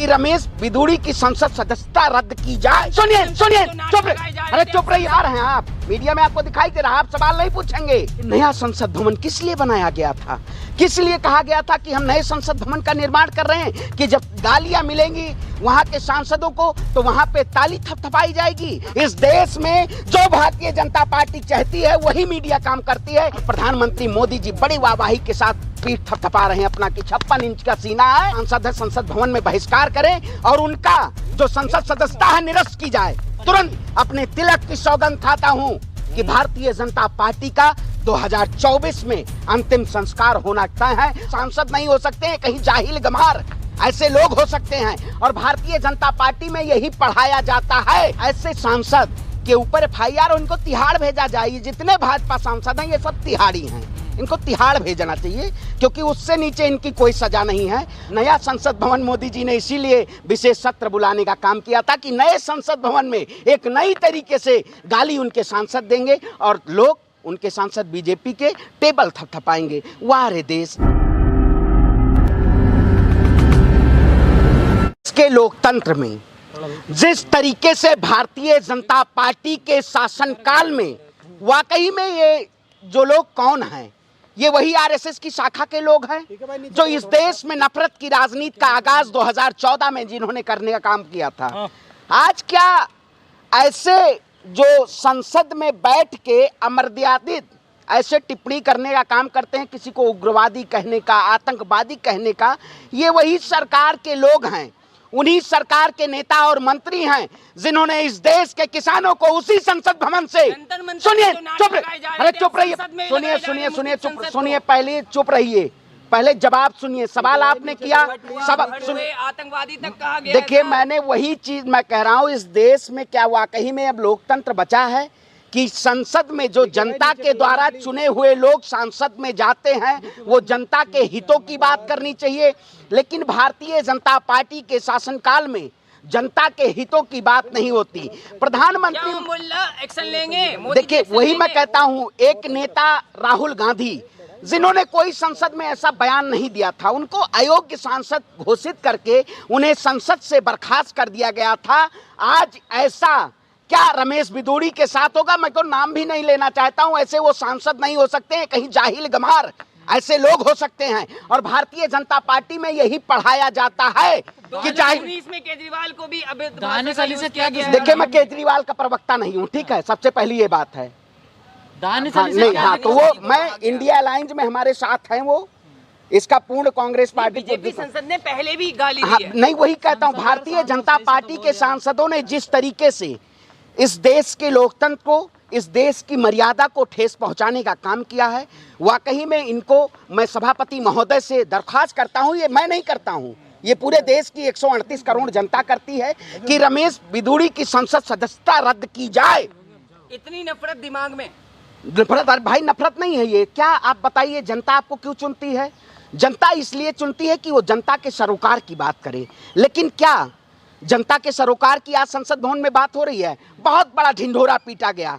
कि रमेश बिधूड़ी की संसद सदस्यता रद्द की जाए। सुनिए सुनिए, चुप अरे चुप रहिए, आ रहे हैं आप, मीडिया में आपको दिखाई दे रहा, आप सवाल नहीं पूछेंगे। नया संसद भवन किस लिए बनाया गया था? किस लिए कहा गया था कि हम नए संसद भवन का निर्माण कर रहे हैं कि जब गालियां मिलेंगी वहां के सांसदों को तो वहां पे ताली थपथपाई जाएगी? इस देश में जो भारतीय जनता पार्टी चाहती है वही मीडिया काम करती है। प्रधानमंत्री मोदी जी बड़ी वाहवाही के साथ पीठ थपथपा रहे हैं अपना कि 56 इंच का सीना है, सांसद है, संसद भवन में बहिष्कार करें और उनका जो संसद सदस्यता है निरस्त की जाए। तुरंत अपने तिलक की सौगंध खाता हूं कि भारतीय जनता पार्टी का 2024 में अंतिम संस्कार होना तय है। सांसद नहीं हो सकते हैं कहीं जाहिल गमार, ऐसे लोग हो सकते हैं और भारतीय जनता पार्टी में यही पढ़ाया जाता है। ऐसे सांसद के ऊपर FIR और इनको तिहाड़ भेजा जाए। जितने भाजपा सांसद हैं ये सब तिहाड़ी हैं, इनको तिहाड़ भेजना चाहिए क्योंकि उससे नीचे इनकी कोई सजा नहीं है। नया संसद भवन मोदी जी ने इसीलिए विशेष सत्र बुलाने का काम किया था कि नए संसद भवन में एक नई तरीके से गाली उनके सांसद देंगे और लोग उनके सांसद बीजेपी के टेबल थपथपाएंगे। वाह रे देश के लोकतंत्र में जिस तरीके से भारतीय जनता पार्टी के शासनकाल में वाकई में ये जो लोग कौन हैं, ये वही RSS की शाखा के लोग हैं जो इस देश में नफरत की राजनीति का आगाज 2014 में जिन्होंने करने का काम किया था। आज क्या ऐसे जो संसद में बैठ के अमर्यादित ऐसे टिप्पणी करने का काम करते हैं, किसी को उग्रवादी कहने का, आतंकवादी कहने का, ये वही सरकार के लोग हैं, उन्हीं सरकार के नेता और मंत्री हैं जिन्होंने इस देश के किसानों को उसी संसद भवन से सुनिए चुप अरे चुप रहिए, सुनिए सुनिए सुनिए चुप सुनिए, पहले चुप रहिए, पहले जवाब सुनिए। सवाल आपने किया, सब सुनिए, आतंकवादी तक कहा गया। देखिए मैंने वही चीज मैं कह रहा हूँ, इस देश में क्या वाकई में अब लोकतंत्र बचा है कि संसद में जो जनता के द्वारा चुने हुए लोग सांसद में जाते हैं वो जनता के हितों की बात करनी चाहिए। लेकिन भारतीय जनता पार्टी के शासनकाल में जनता के हितों की बात नहीं होती। प्रधानमंत्री एक्शन लेंगे, देखिए वही मैं कहता हूं, एक नेता राहुल गांधी जिन्होंने कोई संसद में ऐसा बयान नहीं दिया था, उनको अयोग्य सांसद घोषित करके उन्हें संसद से बर्खास्त कर दिया गया था। आज ऐसा क्या रमेश बिधूड़ी के साथ होगा? मैं तो नाम भी नहीं लेना चाहता हूं, ऐसे वो सांसद नहीं हो सकते हैं, कहीं जाहिल गमार ऐसे लोग हो सकते हैं और भारतीय जनता पार्टी में यही पढ़ाया जाता है कि जाहिल। इसमें केजरीवाल को भी अब से क्या किया? देखिए मैं केजरीवाल का प्रवक्ता नहीं हूं, ठीक है, सबसे पहली ये बात है। नहीं, तो वो मैं इंडिया अलायंस में हमारे साथ हैं, वो इसका पूर्ण कांग्रेस पार्टी बीजेपी संसद ने पहले भी गाली दी है। नहीं, वही कहता हूं, भारतीय जनता पार्टी के सांसदों ने जिस तरीके से इस देश के लोकतंत्र को, इस देश की मर्यादा को ठेस पहुंचाने का काम किया है, वाकई में इनको मैं सभापति महोदय से दरख्वास्त करता हूं, ये मैं नहीं करता हूं, ये पूरे देश की 138 करोड़ जनता करती है कि रमेश बिधूड़ी की संसद सदस्यता रद्द की जाए। इतनी नफरत दिमाग में? नफरत भाई, नफरत नहीं है ये। क्या आप बताइए, जनता आपको क्यों चुनती है? जनता इसलिए चुनती है कि वो जनता के सरोकार की बात करे। लेकिन क्या जनता के सरोकार की आज संसद भवन में बात हो रही है? बहुत बड़ा ढिंढोरा पीटा गया।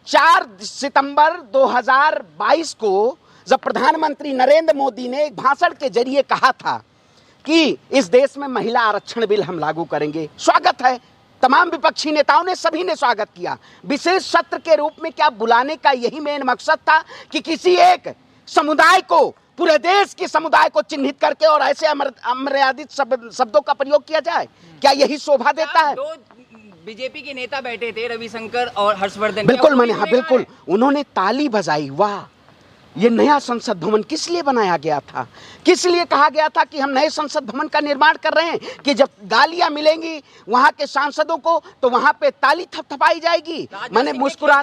4 सितंबर 2022 को जब प्रधानमंत्री नरेंद्र मोदी ने एक भाषण के जरिए कहा था कि इस देश में महिला आरक्षण बिल हम लागू करेंगे, स्वागत है, तमाम विपक्षी नेताओं ने, सभी ने स्वागत किया। विशेष सत्र के रूप में क्या बुलाने का यही मेन मकसद था कि किसी एक समुदाय को, पूरे देश के समुदाय को चिन्हित करके और ऐसे अमर्यादित शब्दों का प्रयोग किया जाए? क्या यही शोभा देता है? दो बीजेपी के नेता बैठे थे, रविशंकर और हर्षवर्धन। बिल्कुल मैंने, हाँ बिल्कुल, उन्होंने ताली बजाई। वाह, ये नया संसद भवन किस लिए बनाया गया था? किस लिए कहा गया था कि हम नए संसद भवन का निर्माण कर रहे हैं कि जब गालियां मिलेंगी वहां के सांसदों को तो वहां पे ताली थपथपाई जाएगी? मैंने मुस्कुरा,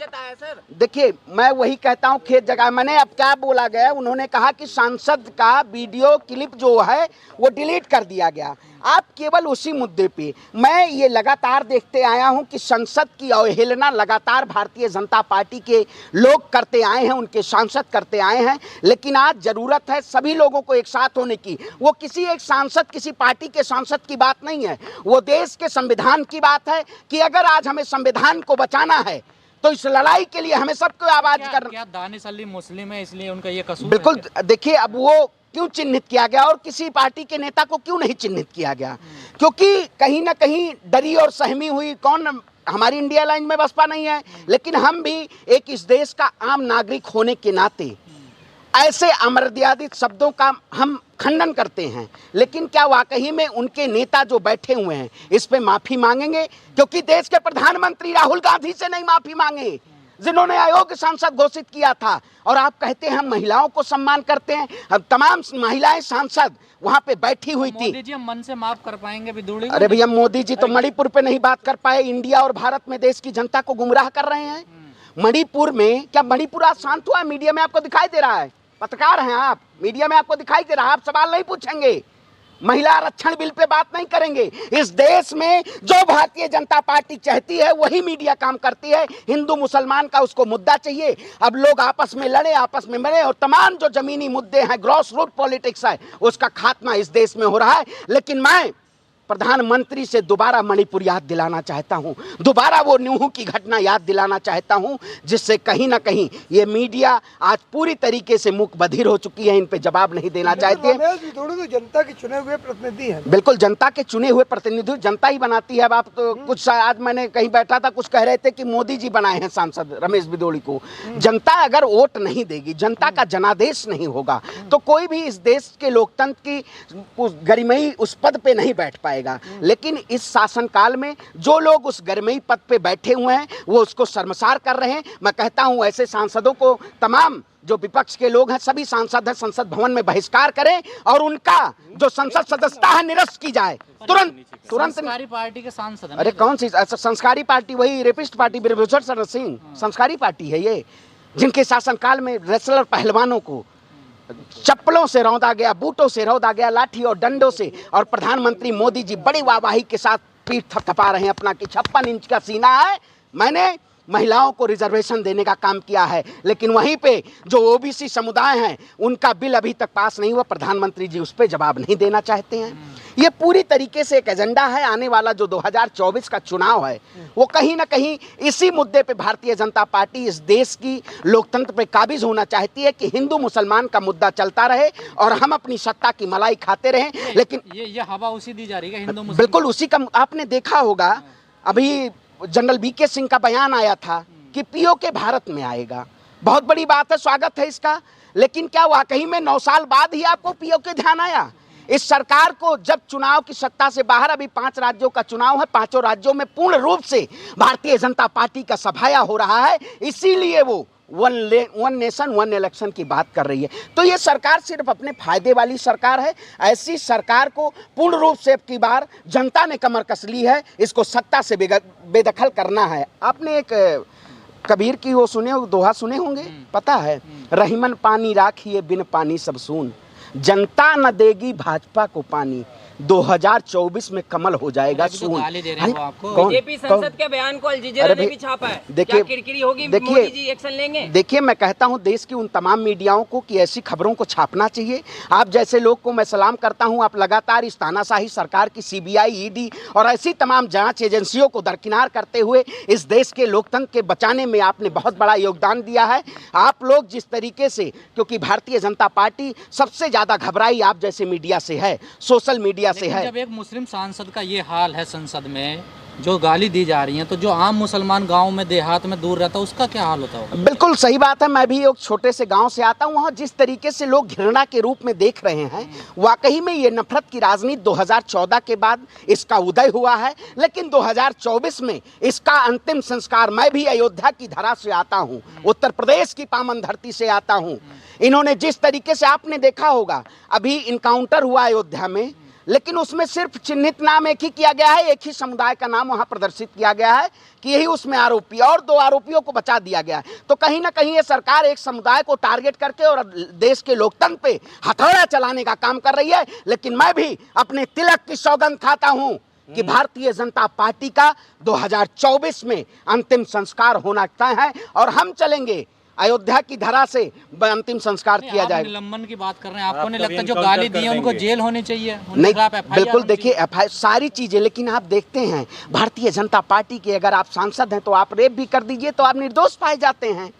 देखिए मैं वही कहता हूं, खेत जगह। मैंने अब क्या बोला गया, उन्होंने कहा कि सांसद का वीडियो क्लिप जो है वो डिलीट कर दिया गया। आप केवल उसी मुद्दे पे, मैं ये लगातार देखते आया हूं कि संसद की अवहेलना लगातार भारतीय जनता पार्टी के लोग करते आए हैं, उनके सांसद करते आए हैं। लेकिन आज जरूरत है सभी लोगों को एक साथ होने की। वो किसी एक सांसद, किसी पार्टी के सांसद की बात नहीं है, वो देश के संविधान की बात है कि अगर आज हमें संविधान को बचाना है तो इस लड़ाई के लिए हमें सबको आवाज करना। क्या दानिश अली मुस्लिम है इसलिए उनका ये कसूर बिल्कुल, देखिए अब वो क्यों चिन्हित किया गया और किसी पार्टी के नेता को क्यों नहीं चिन्हित किया गया? क्योंकि कहीं ना कहीं डरी और सहमी हुई कौन, हमारी इंडिया लाइन में बसपा नहीं है, लेकिन हम भी एक इस देश का आम नागरिक होने के नाते ऐसे अमर्यादित शब्दों का हम खंडन करते हैं। लेकिन क्या वाकई में उनके नेता जो बैठे हुए हैं इस पे माफी मांगेंगे? क्योंकि देश के प्रधानमंत्री राहुल गांधी से नहीं माफी मांगे, जिन्होंने अयोग्य सांसद घोषित किया था। और आप कहते हैं हम महिलाओं को सम्मान करते हैं, अब तमाम महिलाएं सांसद वहां पे बैठी हुई थी। मोदी जी हम मन से माफ कर पाएंगे विदुड़ी? अरे भैया, मोदी जी तो मणिपुर पे नहीं बात कर पाए, इंडिया और भारत में देश की जनता को गुमराह कर रहे हैं। मणिपुर में क्या मणिपुर आज शांत हुआ? मीडिया में आपको दिखाई दे रहा है, पत्रकार हैं आप, मीडिया में आपको दिखाई दे रहा है, आप सवाल नहीं पूछेंगे, महिला आरक्षण बिल पे बात नहीं करेंगे। इस देश में जो भारतीय जनता पार्टी चाहती है वही मीडिया काम करती है। हिंदू मुसलमान का उसको मुद्दा चाहिए, अब लोग आपस में लड़े, आपस में मरे, और तमाम जो जमीनी मुद्दे हैं, ग्रॉस रूट पॉलिटिक्स है, उसका खात्मा इस देश में हो रहा है। लेकिन मैं प्रधानमंत्री से दोबारा मणिपुर याद दिलाना चाहता हूं, दोबारा वो न्यूह की घटना याद दिलाना चाहता हूं, जिससे कहीं ना कहीं ये मीडिया आज पूरी तरीके से मूक बधिर हो चुकी है, इन पे जवाब नहीं देना चाहती है। तो जनता के चुने हुए प्रतिनिधि हैं। बिल्कुल, जनता के चुने हुए प्रतिनिधि जनता ही बनाती है। अब आप तो कुछ, आज मैंने कहीं बैठा था, कुछ कह रहे थे कि मोदी जी बनाए हैं सांसद रमेश बिदोड़ी को। जनता अगर वोट नहीं देगी, जनता का जनादेश नहीं होगा, तो कोई भी इस देश के लोकतंत्र की गरिमई उस पद पे नहीं बैठ पाएगा। लेकिन इस शासनकाल में जो लोग उस गरिमई पद पे बैठे हुए हैं वो उसको शर्मसार कर रहे हैं। मैं कहता हूं ऐसे सांसदों को, तमाम जो विपक्ष के लोग हैं, सभी सांसद हैं, संसद भवन में बहिष्कार करें और उनका जो संसद सदस्यता है निरस्त की जाए तुरंत। संस्कारी पार्टी के सांसद? अरे कौन सी संस्कारी पार्टी? वही रेपिस्ट पार्टी ब्रजभूषण शरण सिंह संस्कारी पार्टी है ये, जिनके शासनकाल में रेसलर पहलवानों को चप्पलों से रौंदा गया, बूटों से रौंदा गया, लाठी और डंडों से, और प्रधानमंत्री मोदी जी बड़ी वाहवाही के साथ पीठ थपथपा रहे हैं अपना कि 56 इंच का सीना है, मैंने महिलाओं को रिजर्वेशन देने का काम किया है। लेकिन वहीं पे जो ओबीसी समुदाय हैं उनका बिल अभी तक पास नहीं हुआ, प्रधानमंत्री जी उस पर जवाब नहीं देना चाहते हैं। ये पूरी तरीके से एक एजेंडा है। आने वाला जो 2024 का चुनाव है वो कहीं ना कहीं इसी मुद्दे पे भारतीय जनता पार्टी इस देश की लोकतंत्र पे काबिज होना चाहती है कि हिंदू मुसलमान का मुद्दा चलता रहे और हम अपनी सत्ता की मलाई खाते रहें। लेकिन ये हवा उसी दी जा रही है हिंदू मुसलमान? बिल्कुल उसी का। आपने देखा होगा अभी जनरल वीके सिंह का बयान आया था कि पीओके भारत में आएगा, बहुत बड़ी बात है, स्वागत है इसका। लेकिन क्या वाकई में 9 साल बाद ही आपको पीओके ध्यान आया? इस सरकार को जब चुनाव की सत्ता से बाहर, अभी 5 राज्यों का चुनाव है, 5 राज्यों में पूर्ण रूप से भारतीय जनता पार्टी का सफाया हो रहा है, इसीलिए वो वन नेशन वन इलेक्शन की बात कर रही है। तो ये सरकार सिर्फ अपने फायदे वाली सरकार है। ऐसी सरकार को पूर्ण रूप से अब की बार जनता ने कमर कस ली है, इसको सत्ता से बेदखल करना है। आपने एक कबीर की वो सुने, दोहा सुने होंगे, पता है, रहीमन पानी राखिए बिन पानी सब सून, जनता न देगी भाजपा को पानी, 2024 में कमल हो जाएगा सून। बीजेपी संसद के बयान को अल जजीरा ने भी छापा है। क्या किरकिरी होगी? मोदी जी एक्शन लेंगे? देखिए, मैं कहता हूं देश की उन तमाम मीडियाओं को कि ऐसी खबरों को छापना चाहिए। आप जैसे लोग को मैं सलाम करता हूं, आप लगातार इस तानाशाही सरकार की सीबीआई, ईडी और ऐसी तमाम जांच एजेंसियों को दरकिनार करते हुए इस देश के लोकतंत्र के बचाने में आपने बहुत बड़ा योगदान दिया है। आप लोग जिस तरीके से, क्योंकि भारतीय जनता पार्टी सबसे ज्यादा घबराई आप जैसे मीडिया से है, सोशल मीडिया से है। जब एक मुस्लिम सांसद का ये हाल है संसद में, जो गाली दी जा रही है, तो जो आम मुसलमान गांव में देहात में दूर रहता है उसका क्या हाल होता होगा? बिल्कुल सही बात है। मैं भी एक छोटे से गांव से आता हूं, वहां जिस तरीके से लोग घृणा के रूप में देख रहे हैं, वाकई में ये नफरत की राजनीति 2014 के बाद इसका उदय हुआ है। लेकिन 2024 में इसका अंतिम संस्कार, मैं भी अयोध्या की धरा से आता हूँ, उत्तर प्रदेश की पावन धरती से आता हूँ। इन्होंने जिस तरीके से, आपने देखा होगा अभी इनकाउंटर हुआ अयोध्या में, लेकिन उसमें सिर्फ चिन्हित नाम एक ही किया गया है, एक ही समुदाय का नाम वहां प्रदर्शित किया गया है कि यही उसमें आरोपी, और 2 आरोपियों को बचा दिया गया है। तो कहीं ना कहीं ये सरकार एक समुदाय को टारगेट करके और देश के लोकतंत्र पे हथौड़ा चलाने का काम कर रही है। लेकिन मैं भी अपने तिलक की सौगंध खाता हूं कि भारतीय जनता पार्टी का 2024 में अंतिम संस्कार होना तय है और हम चलेंगे अयोध्या की धरा से अंतिम संस्कार किया जाएगा। निलंबन की बात कर रहे हैं, आपको नहीं लगता जो गाली दी है उनको जेल होनी चाहिए? नहीं, बिल्कुल देखिए FIR सारी चीजें, लेकिन आप देखते हैं भारतीय जनता पार्टी के अगर आप सांसद हैं तो आप रेप भी कर दीजिए तो आप निर्दोष पाए जाते हैं।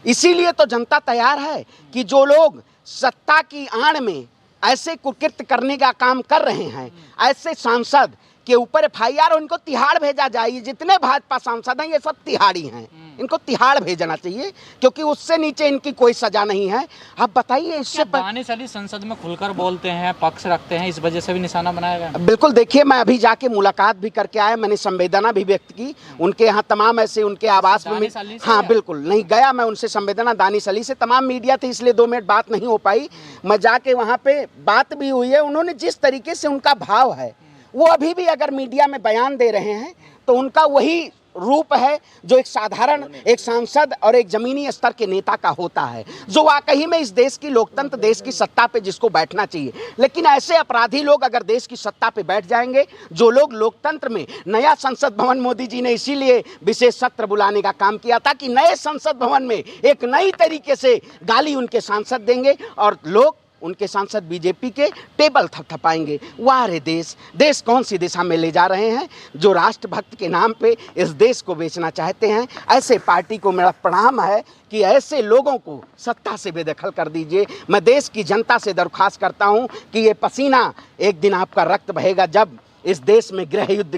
इसीलिए तो जनता तैयार है कि जो लोग सत्ता की आड़ में ऐसे कुकृत्य करने का काम कर रहे हैं, ऐसे सांसद के ऊपर FIR, उनको तिहाड़ भेजा जाए। जितने भाजपा सांसद हैं ये सब तिहाड़ी हैं, इनको तिहाड़ भेजना चाहिए क्योंकि उससे नीचे इनकी कोई सजा नहीं है। आप बताइए इससे दानिश अली संसद में खुलकर बोलते हैं, पक्ष रखते हैं, इस वजह से भी निशाना बनाया गया? बिल्कुल, देखिए मैं अभी जाके मुलाकात भी करके आया, मैंने संवेदना भी व्यक्त की उनके यहाँ तमाम ऐसे उनके आवास में। हाँ बिल्कुल, नहीं गया मैं उनसे संवेदना, दानिश अली से। तमाम मीडिया थी इसलिए 2 मिनट बात नहीं हो पाई। मैं जाके वहाँ पे बात भी हुई है। उन्होंने जिस तरीके से उनका भाव है वो अभी भी अगर मीडिया में बयान दे रहे हैं तो उनका वही रूप है जो एक साधारण एक सांसद और एक जमीनी स्तर के नेता का होता है, जो वाकई में इस देश की लोकतंत्र, देश की सत्ता पे जिसको बैठना चाहिए। लेकिन ऐसे अपराधी लोग अगर देश की सत्ता पे बैठ जाएंगे, जो लोग लोकतंत्र में नया संसद भवन, मोदी जी ने इसीलिए विशेष सत्र बुलाने का काम किया था कि नए संसद भवन में एक नई तरीके से गाली उनके सांसद देंगे और लोग उनके सांसद बीजेपी के टेबल थपथपाएंगे। वाह रे देश, देश कौन सी दिशा में ले जा रहे हैं जो राष्ट्रभक्त के नाम पे इस देश को बेचना चाहते हैं। ऐसे पार्टी को मेरा प्रणाम है कि ऐसे लोगों को सत्ता से बेदखल कर दीजिए। मैं देश की जनता से दरख्वास्त करता हूं कि ये पसीना एक दिन आपका रक्त बहेगा जब इस देश में गृह युद्ध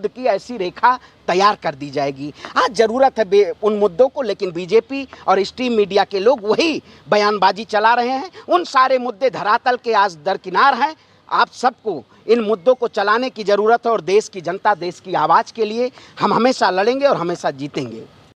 की ऐसी रेखा तैयार कर दी जाएगी। आज ज़रूरत है उन मुद्दों को, लेकिन बीजेपी और स्ट्रीम मीडिया के लोग वही बयानबाजी चला रहे हैं। उन सारे मुद्दे धरातल के आज दरकिनार हैं। आप सबको इन मुद्दों को चलाने की ज़रूरत है और देश की जनता, देश की आवाज़ के लिए हम हमेशा लड़ेंगे और हमेशा जीतेंगे।